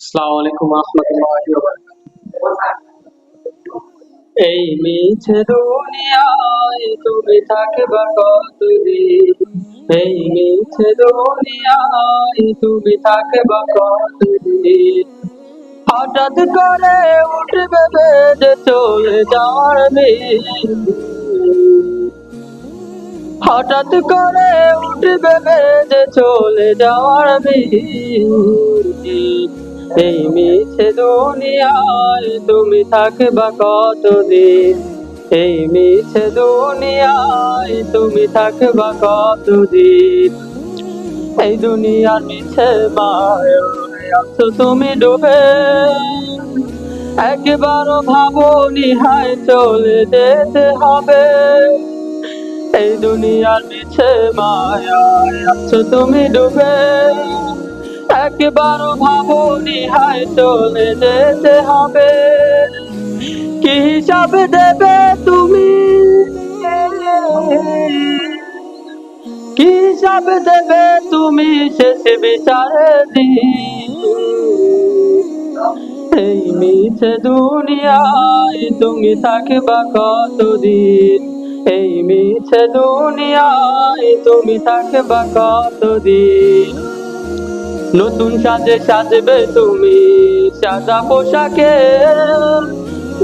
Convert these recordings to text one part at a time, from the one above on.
আসসালামু আলাইকুম রহমতুল্লাহি ওয়া এই মিছে দুনিয়ায় তুমি থাকবা কতদিন? এই মিছে দুনিয়ায় তুমি থাকবা কতদিন? হঠাৎ করে উঠবে বেজে চলে যাওয়ার দিন। হঠাৎ করে উঠবে বেজে চলে যাওয়ার দিন। এই মিছে দুনিয়ায় তুমি থাকবা কতদিন? এই মিছে দুনিয়ায় তুমি থাকবা কতদিন? এই দুনিয়ার মিছে মায়ায় আছো তুমি ডুবে, একবারও ভাবোনি হায় চলে যেতে হবে। এই দুনিয়ার মিছে মায়ায় আছো তুমি ডুবে, একবারও ভাবোনি হায় চলে যেতে হবে। কি হিসাব দেবে তুমি? কি হিসাব দেবে তুমি শেষ বিচারের দিন? এই মিছে দুনিয়ায় তুমি থাকবা কতদিন? এই মিছে দুনিয়ায় তুমি থাকবা কতদিন? নতুন সাজে সাজবে তুমি সাদা পোশাকে,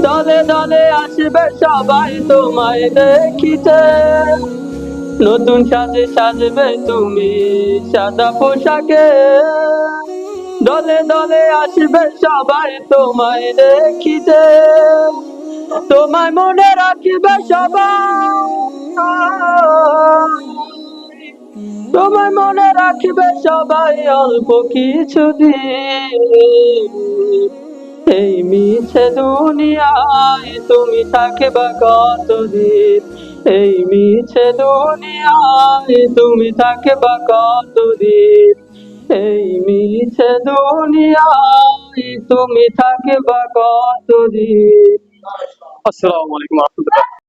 দলে দলে আসবে সবাই তোমায় দেখিতে। নতুন সাজে সাজবে তুমি সাদা পোশাকে, দলে দলে আসবে সবাই তোমায় দেখিতে। তোমায় মনে রাখবে সবাই, তোমায় মনে রাখবে সবাই অল্প কিছুদিন। এই মিছে দুনিয়ায় তুমি থাকবা কতদিন? এই মিছে দুনিয়ায় তুমি থাকবা কতদিন? এই মিছে দুনিয়ায় তুমি থাকবা কতদিন? আসসালামু আলাইকুম রহমতুল্লাহ।